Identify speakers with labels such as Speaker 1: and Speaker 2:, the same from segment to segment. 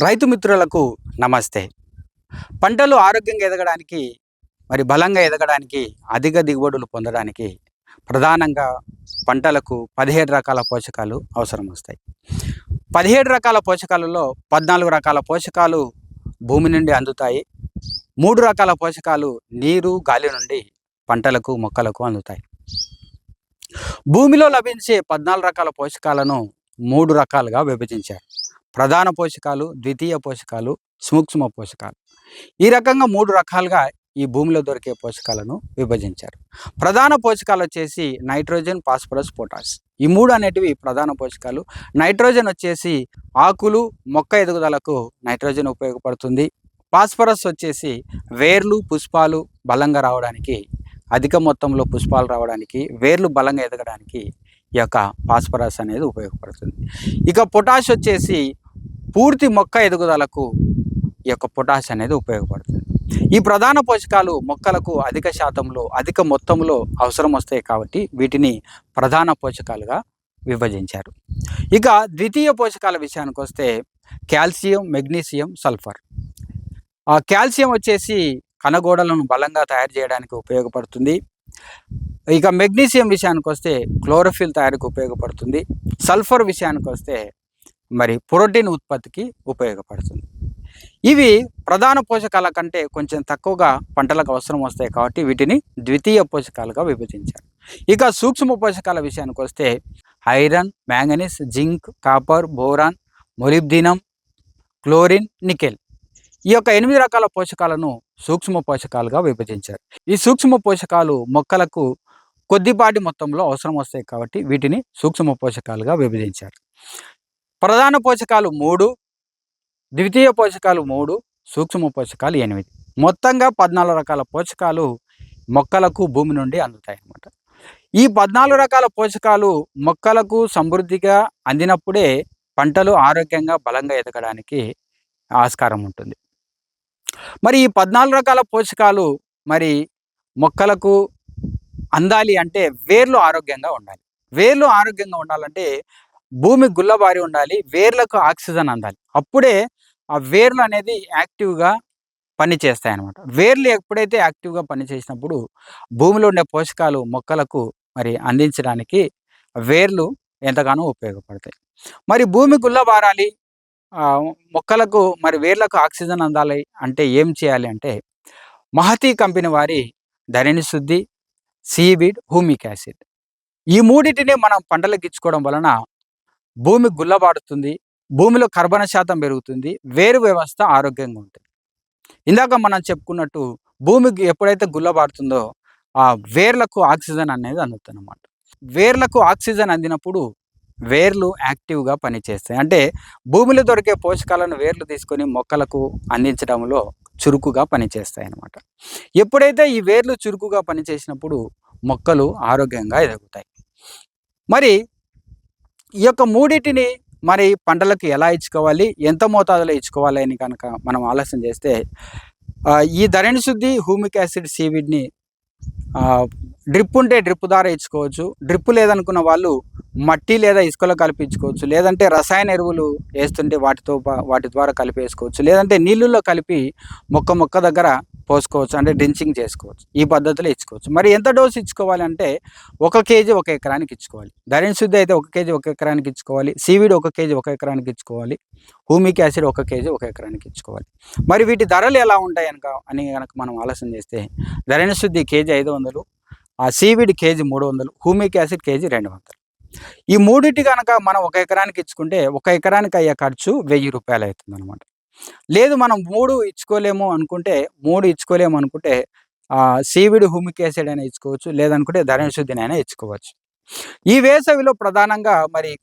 Speaker 1: రైతు మిత్రులకు నమస్తే. పంటలు ఆరోగ్యంగా ఎదగడానికి, బలంగా ఎదగడానికి, అధిక దిగుబడులు పొందడానికి ప్రధానంగా పంటలకు 17 రకాల పోషకాలు అవసరం వస్తాయి. 17 రకాల పోషకాలలో 14 రకాల పోషకాలు భూమి నుండి అందుతాయి. 3 రకాల పోషకాలు నీరు, గాలి నుండి పంటలకు, మొక్కలకు అందుతాయి. భూమిలో లభించే 14 రకాల పోషకాలను 3 రకాలుగా విభజించారు. ప్రధాన పోషకాలు, ద్వితీయ పోషకాలు, సూక్ష్మ పోషకాలు. ఈ రకంగా 3 రకాలుగా ఈ భూమిలో దొరికే పోషకాలను విభజించారు. ప్రధాన పోషకాలు వచ్చేసి నైట్రోజన్, ఫాస్ఫరస్, పొటాష్. ఈ 3 అనేటివి ప్రధాన పోషకాలు. నైట్రోజన్ వచ్చేసి ఆకులు, మొక్క ఎదుగుదలకు నైట్రోజన్ ఉపయోగపడుతుంది. ఫాస్ఫరస్ వచ్చేసి వేర్లు, పుష్పాలు బలంగా రావడానికి, అధిక మొత్తంలో పుష్పాలు రావడానికి, వేర్లు బలంగా ఎదగడానికి ఈ యొక్క ఫాస్ఫరస్ అనేది ఉపయోగపడుతుంది. ఇక పొటాష్ వచ్చేసి పూర్తి మొక్క ఎదుగుదలకు ఈ యొక్క పొటాష్ అనేది ఉపయోగపడుతుంది. ఈ ప్రధాన పోషకాలు మొక్కలకు అధిక శాతంలో, అధిక మొత్తంలో అవసరం వస్తాయి కాబట్టి వీటిని ప్రధాన పోషకాలుగా విభజించారు. ఇక ద్వితీయ పోషకాల విషయానికి వస్తే కాల్షియం, మెగ్నీషియం, సల్ఫర్. కాల్షియం వచ్చేసి కణగోడలను బలంగా తయారు చేయడానికి ఉపయోగపడుతుంది. ఇక మెగ్నీషియం విషయానికి వస్తే క్లోరోఫిల్ తయారీకి ఉపయోగపడుతుంది. సల్ఫర్ విషయానికి వస్తే ప్రోటీన్ ఉత్పత్తికి ఉపయోగపడుతుంది. ఇవి ప్రధాన పోషకాల కంటే కొంచెం తక్కువగా పంటలకు అవసరం వస్తాయి కాబట్టి వీటిని ద్వితీయ పోషకాలుగా విభజించారు. ఇక సూక్ష్మ పోషకాల విషయానికి వస్తే iron, manganese, zinc, copper, boron, molybdenum, chlorine, nickel. ఈ యొక్క 8 రకాల పోషకాలను సూక్ష్మ పోషకాలుగా విభజించారు. ఈ సూక్ష్మ పోషకాలు మొక్కలకు కొద్దిపాటి మొత్తంలో అవసరం వస్తాయి కాబట్టి వీటిని సూక్ష్మ పోషకాలుగా విభజించారు. ప్రధాన పోషకాలు 3, ద్వితీయ పోషకాలు 3, సూక్ష్మ పోషకాలు 8. మొత్తంగా 14 రకాల పోషకాలు మొక్కలకు భూమి నుండి అందుతాయి అన్నమాట. ఈ 14 రకాల పోషకాలు మొక్కలకు సమృద్ధిగా అందినప్పుడే పంటలు ఆరోగ్యంగా, బలంగా ఎదగడానికి ఆస్కారం ఉంటుంది. ఈ 14 రకాల పోషకాలు మొక్కలకు అందాలి అంటే వేర్లు ఆరోగ్యంగా ఉండాలి. వేర్లు ఆరోగ్యంగా ఉండాలంటే భూమి గుల్లబారి ఉండాలి, వేర్లకు ఆక్సిజన్ అందాలి. అప్పుడే ఆ వేర్లు అనేది యాక్టివ్గా పనిచేస్తాయి అన్నమాట. వేర్లు ఎప్పుడైతే యాక్టివ్గా పనిచేసినప్పుడు భూమిలో ఉండే పోషకాలు మొక్కలకు అందించడానికి వేర్లు ఎంతగానో ఉపయోగపడతాయి. భూమి గుల్లబారాలి, మొక్కలకు వేర్లకు ఆక్సిజన్ అందాలి అంటే ఏం చేయాలి అంటే మహతి కంపెనీ వారి ధరణి శుద్ధి, సీవీడ్, హ్యూమిక్ యాసిడ్ ఈ 3టిని మనం పంటలకు ఇచ్చుకోవడం వలన భూమి గుల్లబారుతుంది, భూమిలో కర్బన శాతం పెరుగుతుంది, వేరు వ్యవస్థ ఆరోగ్యంగా ఉంటుంది. ఇందాక మనం చెప్పుకున్నట్టు భూమికి ఎప్పుడైతే గుల్లబారుతుందో ఆ వేర్లకు ఆక్సిజన్ అనేది అందుతుంది అన్నమాట. వేర్లకు ఆక్సిజన్ అందినప్పుడు వేర్లు యాక్టివ్గా పనిచేస్తాయి. అంటే భూమిలో దొరికే పోషకాలను వేర్లు తీసుకొని మొక్కలకు అందించడంలో చురుకుగా పనిచేస్తాయి అన్నమాట. ఎప్పుడైతే ఈ వేర్లు చురుకుగా పనిచేసినప్పుడు మొక్కలు ఆరోగ్యంగా ఎదుగుతాయి. ఈ యొక్క 3టిని పంటలకు ఎలా ఇచ్చుకోవాలి, ఎంత మోతాదులో ఇచ్చుకోవాలి అని కనుక మనం ఆలోచన చేస్తే ఈ ధరణి శుద్ధి, హ్యూమిక్ యాసిడ్, సీవీడ్ని డ్రిప్ ఉంటే డ్రిప్ ద్వారా ఇచ్చుకోవచ్చు. డ్రిప్ లేదనుకున్న వాళ్ళు మట్టి లేదా ఇసుకలో కలిపించుకోవచ్చు. లేదంటే రసాయన ఎరువులు వేస్తుంటే వాటి ద్వారా కలిపి వేసుకోవచ్చు. లేదంటే నీళ్ళల్లో కలిపి మొక్క దగ్గర పోసుకోవచ్చు, అంటే డ్రించింగ్ చేసుకోవచ్చు. ఈ పద్ధతిలో ఇచ్చుకోవచ్చు. ఎంత డోసు ఇచ్చుకోవాలి అంటే 1 kg 1 ఎకరానికి ఇచ్చుకోవాలి. ధరణి శుద్ధి అయితే 1 kg 1 ఎకరానికి ఇచ్చుకోవాలి. సీవీడ్ 1 kg 1 ఎకరానికి ఇచ్చుకోవాలి. హ్యూమిక్ యాసిడ్ 1 kg 1 ఎకరానికి ఇచ్చుకోవాలి. వీటి ధరలు ఎలా ఉంటాయి అని కనుక మనం ఆలోచన చేస్తే ధరణి శుద్ధి కేజీ 500, ఆ seaweed KG 300, humic acid KG 200. ఈ 3టి కనుక మనం 1 ఎకరానికి ఇచ్చుకుంటే 1 ఎకరానికి అయ్యే ఖర్చు 1000 రూపాయలు అవుతుంది అనమాట. లేదు మనం 3 ఇచ్చుకోలేము అనుకుంటే సీవీడ్, హ్యూమిక్ యాసిడ్ అయినా ఇచ్చుకోవచ్చు, లేదనుకుంటే ధరణి శుద్ధినైనా ఇచ్చుకోవచ్చు. ఈ వేసవిలో ప్రధానంగా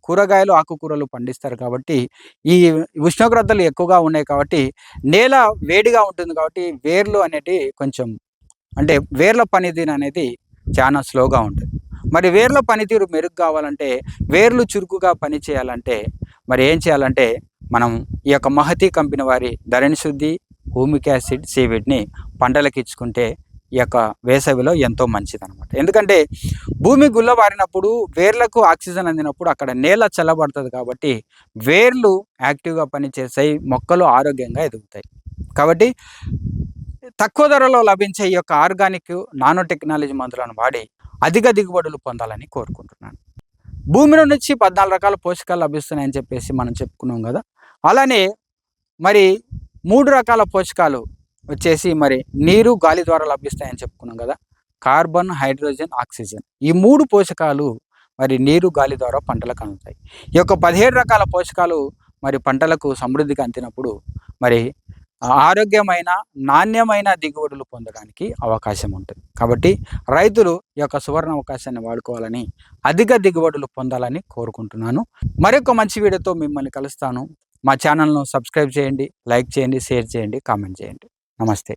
Speaker 1: కూరగాయలు, ఆకుకూరలు పండిస్తారు కాబట్టి ఈ ఉష్ణోగ్రతలు ఎక్కువగా ఉన్నాయి కాబట్టి నేల వేడిగా ఉంటుంది కాబట్టి వేర్లు అనేటివి కొంచెం అంటే వేర్ల పనితీరు అనేది చాలా స్లోగా ఉంటుంది. వేర్ల పనితీరు మెరుగు కావాలంటే, వేర్లు చురుకుగా పని చేయాలంటే ఏం చేయాలంటే మనం ఈ యొక్క మహతి కంపెనీ వారి ధరణి శుద్ధి, హ్యూమిక్ యాసిడ్, సీవీడ్ని పంటలకు ఇచ్చుకుంటే ఈ యొక్క వేసవిలో ఎంతో మంచిదన్నమాట. ఎందుకంటే భూమి గుల్లబారినప్పుడు వేర్లకు ఆక్సిజన్ అందినప్పుడు అక్కడ నేల చల్లబడుతుంది కాబట్టి వేర్లు యాక్టివ్గా పనిచేస్తాయి, మొక్కలు ఆరోగ్యంగా ఎదుగుతాయి. కాబట్టి తక్కువ ధరలో లభించే ఈ యొక్క ఆర్గానిక్ నానో టెక్నాలజీ మందులను వాడి అధిక దిగుబడులు పొందాలని కోరుకుంటున్నాను. భూమిలో నుంచి 14 రకాల పోషకాలు లభిస్తున్నాయని చెప్పేసి మనం చెప్పుకున్నాం కదా. అలానే మరి 3 రకాల పోషకాలు వచ్చేసి మరి నీరు, గాలి ద్వారా లభిస్తాయని చెప్పుకున్నాం కదా. కార్బన్, హైడ్రోజన్, ఆక్సిజన్ ఈ 3 పోషకాలు మరి నీరు, గాలి ద్వారా పంటలకు అందుతాయి. ఈ యొక్క 17 రకాల పోషకాలు మరి పంటలకు సమృద్ధిగా అందినప్పుడు మరి ఆరోగ్యమైన, నాణ్యమైన దిగుబడులు పొందడానికి అవకాశం ఉంటుంది. కాబట్టి రైతులు ఈ యొక్క సువర్ణ అవకాశాన్ని వాడుకోవాలని, అధిక దిగుబడులు పొందాలని కోరుకుంటున్నాను. మరొక మంచి వీడియోతో మిమ్మల్ని కలుస్తాను. మా ఛానల్ను సబ్స్క్రైబ్ చేయండి, లైక్ చేయండి, షేర్ చేయండి, కామెంట్ చేయండి. నమస్తే.